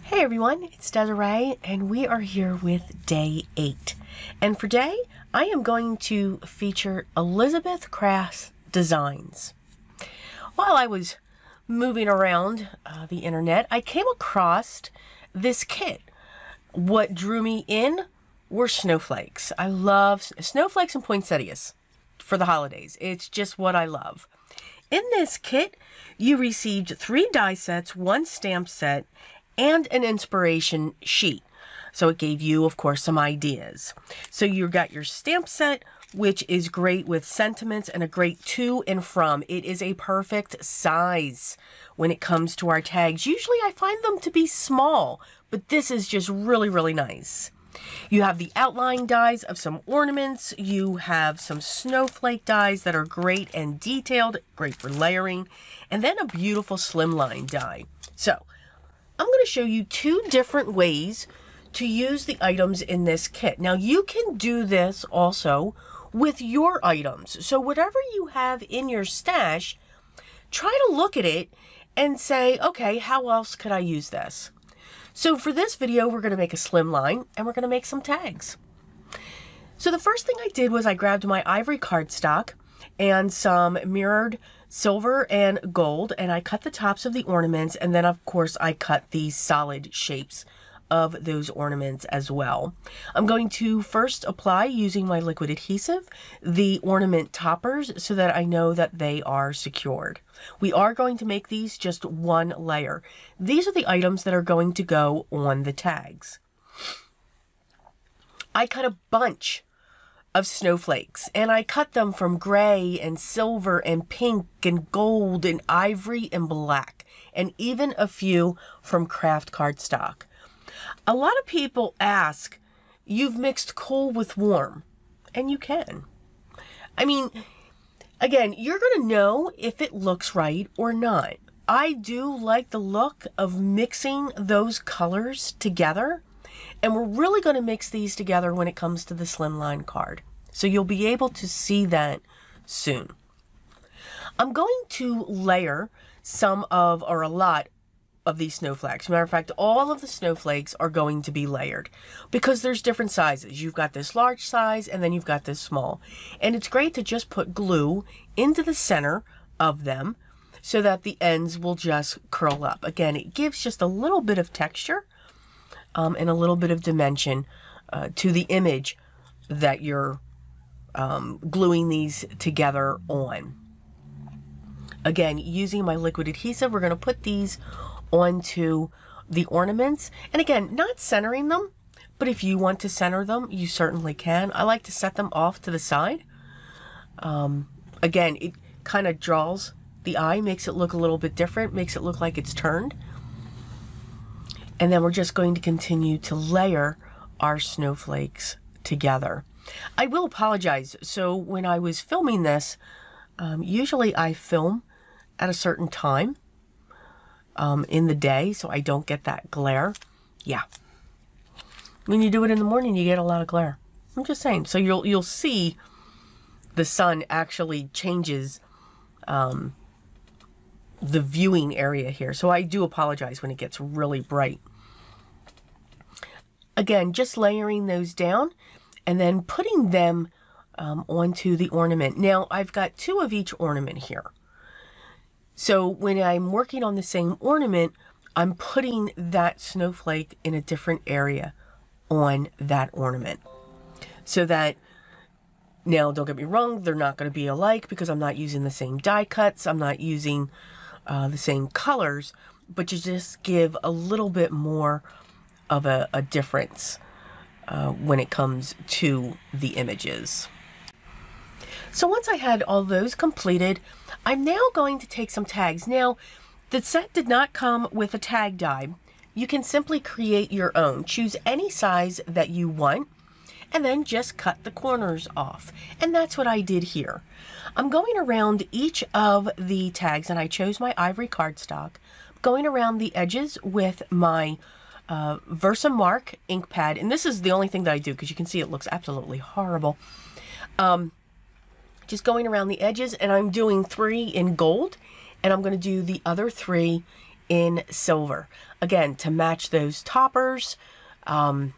Hey everyone, it's Desiree and we are here with day 8. And for today, I am going to feature Elizabeth Craft's designs. While I was moving around the internet, I came across this kit. What drew me in were snowflakes. I love snowflakes and poinsettias for the holidays. It's just what I love. In this kit, you received 3 die sets, 1 stamp set, and an inspiration sheet. So it gave you, of course, some ideas. So you got your stamp set, which is great with sentiments and a great to and from. It is a perfect size when it comes to our tags. Usually I find them to be small, but this is just really, really nice. You have the outline dies of some ornaments. You have some snowflake dies that are great and detailed, great for layering, and then a beautiful slimline die. So I'm going to show you 2 different ways to use the items in this kit. Now you can do this also with your items. So whatever you have in your stash, try to look at it and say, okay, how else could I use this? So for this video, we're going to make a slimline and we're going to make some tags. So the first thing I did was I grabbed my ivory cardstock and some mirrored silver and gold, and I cut the tops of the ornaments, and then of course I cut the solid shapes of those ornaments as well. I'm going to first apply, using my liquid adhesive, the ornament toppers so that I know that they are secured. We are going to make these just 1 layer. These are the items that are going to go on the tags. I cut a bunch of snowflakes, and I cut them from gray and silver and pink and gold and ivory and black, and even a few from craft cardstock. A lot of people ask, you've mixed cool with warm, and you can. I mean, again, you're going to know if it looks right or not. I do like the look of mixing those colors together, and we're really going to mix these together when it comes to the slimline card. So you'll be able to see that soon. I'm going to layer some of, or a lot of these snowflakes. Matter of fact, all of the snowflakes are going to be layered because there's different sizes. You've got this large size and then you've got this small. And it's great to just put glue into the center of them so that the ends will just curl up. Again, it gives just a little bit of texture and a little bit of dimension to the image that you're gluing these together on. Again, using my liquid adhesive, we're going to put these onto the ornaments. And again, not centering them, but if you want to center them, you certainly can. I like to set them off to the side. Again, it kind of draws the eye, makes it look a little bit different, makes it look like it's turned. And then we're just going to continue to layer our snowflakes together. I will apologize. So when I was filming this, usually I film at a certain time in the day so I don't get that glare. Yeah. When you do it in the morning, you get a lot of glare. I'm just saying. So you'll see the sun actually changes the viewing area here. So I do apologize when it gets really bright. Again, just layering those down and then putting them onto the ornament. Now, I've got 2 of each ornament here. So when I'm working on the same ornament, I'm putting that snowflake in a different area on that ornament. So that, now don't get me wrong, they're not going to be alike because I'm not using the same die cuts, I'm not using the same colors, but you just give a little bit more of a difference when it comes to the images. So once I had all those completed, I'm now going to take some tags. Now, the set did not come with a tag die. You can simply create your own. Choose any size that you want, and then just cut the corners off. And that's what I did here. I'm going around each of the tags, and I chose my ivory cardstock, going around the edges with my Versamark ink pad, and this is the only thing that I do because you can see it looks absolutely horrible. Just going around the edges, and I'm doing 3 in gold, and I'm going to do the other 3 in silver. Again, to match those toppers, and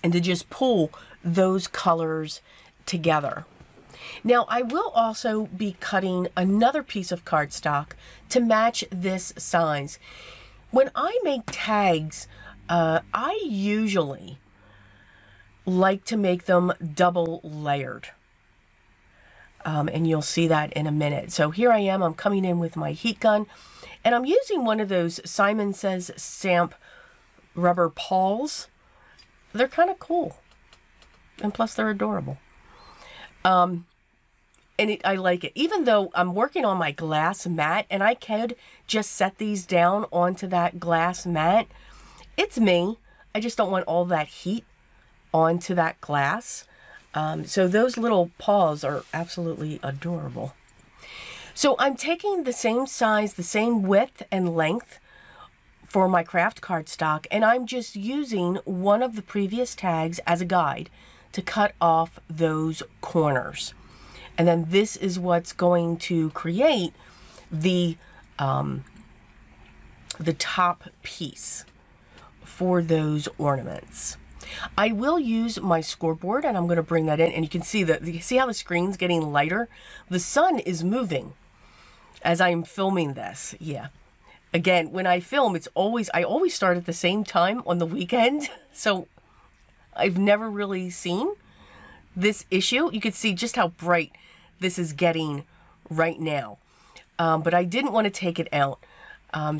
to just pull those colors together. Now, I will also be cutting another piece of cardstock to match this size. When I make tags, I usually like to make them double layered. And you'll see that in a minute. So here I am, I'm coming in with my heat gun, and I'm using one of those Simon Says stamp rubber pawls. They're kind of cool. And plus they're adorable. And I like it. Even though I'm working on my glass mat, and I could just set these down onto that glass mat. It's me. I just don't want all that heat onto that glass. So those little paws are absolutely adorable. So I'm taking the same size, the same width and length for my craft cardstock, and I'm just using one of the previous tags as a guide to cut off those corners. And then this is what's going to create the top piece for those ornaments. I will use my scoreboard, and I'm going to bring that in, and you can see how the screen's getting lighter. The sun is moving as I'm filming this. Yeah. Again, when I film, I always start at the same time on the weekend. So I've never really seen this issue. You can see just how bright this is getting right now. But I didn't want to take it out.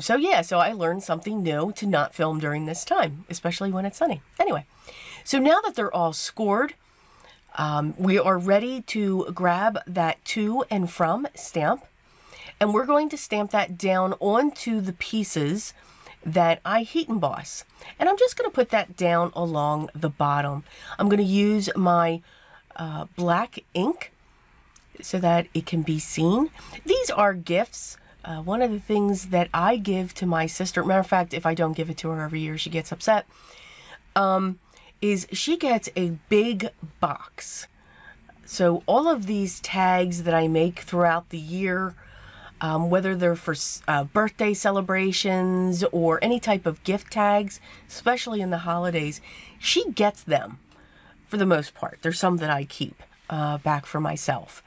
So I learned something new to not film during this time, especially when it's sunny. Anyway, so now that they're all scored, we are ready to grab that to and from stamp, and we're going to stamp that down onto the pieces that I heat emboss. And I'm just going to put that down along the bottom. I'm going to use my black ink so that it can be seen. These are gifts. One of the things that I give to my sister, matter of fact, if I don't give it to her every year, she gets upset, is she gets a big box. So all of these tags that I make throughout the year, whether they're for birthday celebrations or any type of gift tags, especially in the holidays, she gets them for the most part. There's some that I keep back for myself.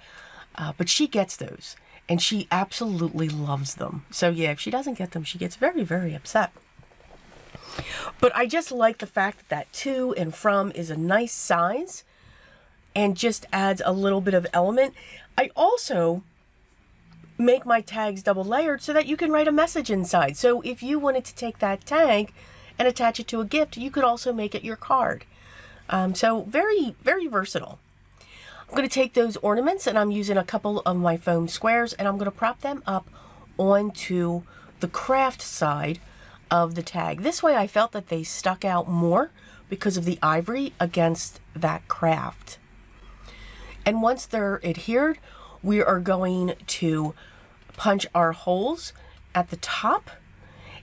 But she gets those, and she absolutely loves them. So yeah, if she doesn't get them, she gets very, very upset. But I just like the fact that to and from is a nice size and just adds a little bit of element. I also make my tags double layered so that you can write a message inside. So if you wanted to take that tag and attach it to a gift, you could also make it your card. So very, very versatile. I'm going to take those ornaments, and I'm using a couple of my foam squares, and I'm going to prop them up onto the craft side of the tag. This way I felt that they stuck out more because of the ivory against that craft. And once they're adhered, we are going to punch our holes at the top,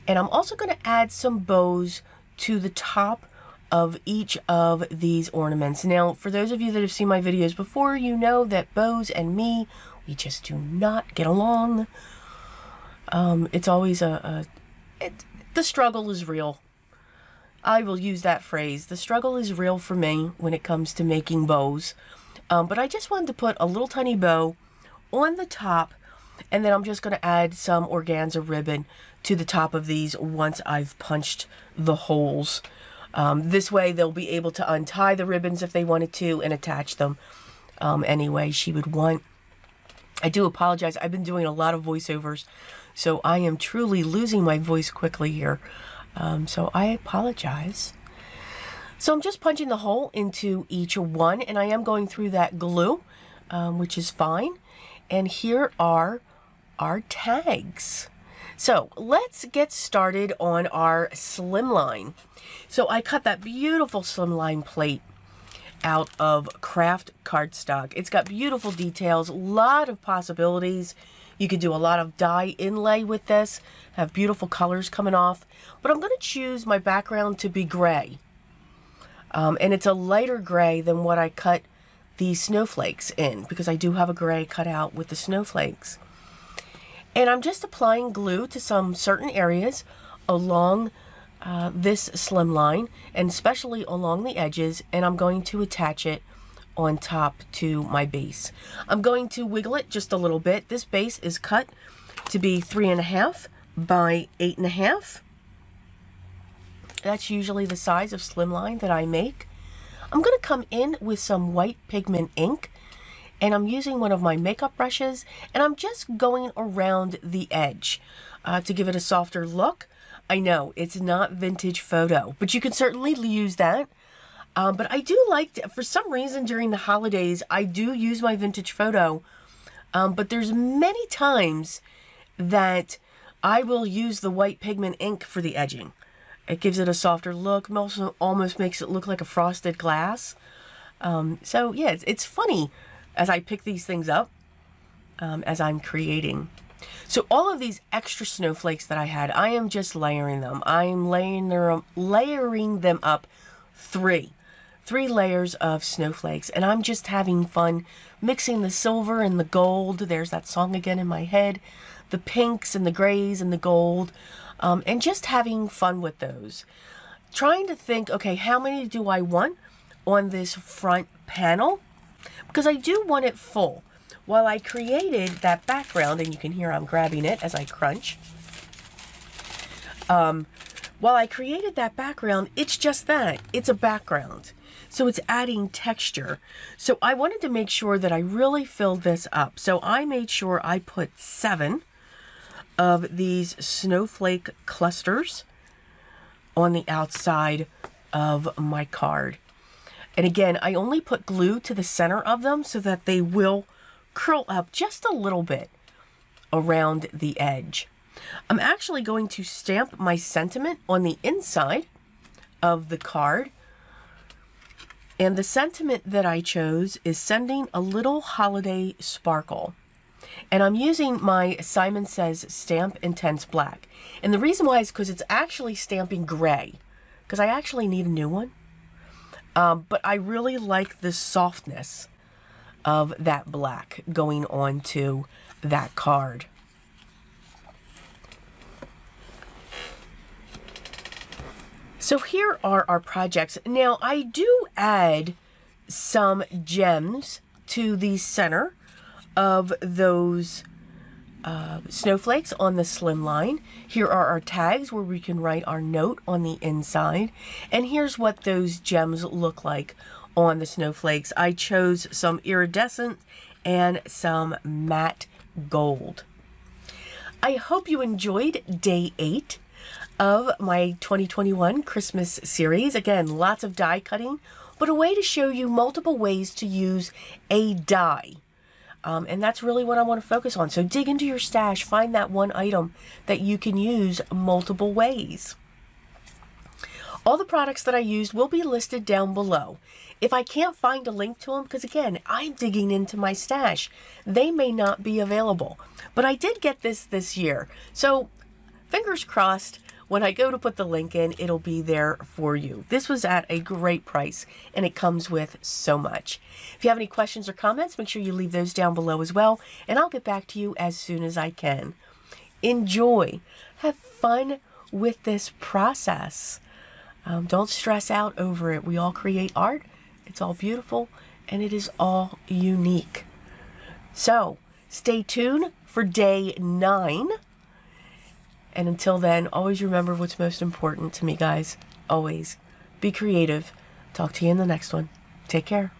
and I'm also going to add some bows to the top of each of these ornaments. Now, for those of you that have seen my videos before, you know that bows and me, we just do not get along. It's always the struggle is real. I will use that phrase. The struggle is real for me when it comes to making bows. But I just wanted to put a little tiny bow on the top, and then I'm just going to add some organza ribbon to the top of these once I've punched the holes. This way they'll be able to untie the ribbons if they wanted to and attach them any way she would want. I do apologize. I've been doing a lot of voiceovers, so I am truly losing my voice quickly here. So I apologize. So I'm just punching the hole into each one, and I am going through that glue, which is fine. And here are our tags. So let's get started on our slimline. So I cut that beautiful slimline plate out of craft cardstock. It's got beautiful details, a lot of possibilities. You could do a lot of dye inlay with this, have beautiful colors coming off. But I'm going to choose my background to be gray. And it's a lighter gray than what I cut the snowflakes in, because I do have a gray cut out with the snowflakes. And I'm just applying glue to some certain areas along this slim line, and especially along the edges, and I'm going to attach it on top to my base. I'm going to wiggle it just a little bit. This base is cut to be 3.5 by 8.5. That's usually the size of slimline that I make. I'm going to come in with some white pigment ink, and I'm using one of my makeup brushes, and I'm just going around the edge to give it a softer look. I know it's not vintage photo, but you can certainly use that. But I do like to, for some reason during the holidays, I do use my vintage photo. But there's many times that I will use the white pigment ink for the edging. It gives it a softer look, also almost makes it look like a frosted glass. So yeah, it's funny as I pick these things up as I'm creating. So all of these extra snowflakes that I had, I am just layering them. I'm layering them up three layers of snowflakes, and I'm just having fun mixing the silver and the gold. There's that song again in my head. The pinks and the grays and the gold, and just having fun with those. Trying to think, okay, how many do I want on this front panel? Because I do want it full. While I created that background, and you can hear I'm grabbing it as I crunch. While I created that background, it's just that. It's a background. So it's adding texture. So I wanted to make sure that I really filled this up. So I made sure I put 7 of these snowflake clusters on the outside of my card. And again, I only put glue to the center of them so that they will curl up just a little bit around the edge. I'm actually going to stamp my sentiment on the inside of the card. And the sentiment that I chose is sending a little holiday sparkle. And I'm using my Simon Says Stamp Intense Black. And the reason why is because it's actually stamping gray, because I actually need a new one. But I really like the softness of that black going on to that card. So here are our projects. Now I do add some gems to the center of those snowflakes on the slim line. Here are our tags where we can write our note on the inside. And here's what those gems look like on the snowflakes. I chose some iridescent and some matte gold. I hope you enjoyed day 8 of my 2021 Christmas series. Again, lots of die cutting, but a way to show you multiple ways to use a die. And that's really what I want to focus on. So dig into your stash, find that one item that you can use multiple ways. All the products that I used will be listed down below. If I can't find a link to them, because again, I'm digging into my stash, they may not be available. But I did get this year. So fingers crossed, when I go to put the link in, it'll be there for you. This was at a great price, and it comes with so much. If you have any questions or comments, make sure you leave those down below as well, and I'll get back to you as soon as I can. Enjoy. Have fun with this process. Don't stress out over it. We all create art. It's all beautiful, and it is all unique. So, stay tuned for day 9. And until then, always remember what's most important to me, guys. Always be creative. Talk to you in the next one. Take care.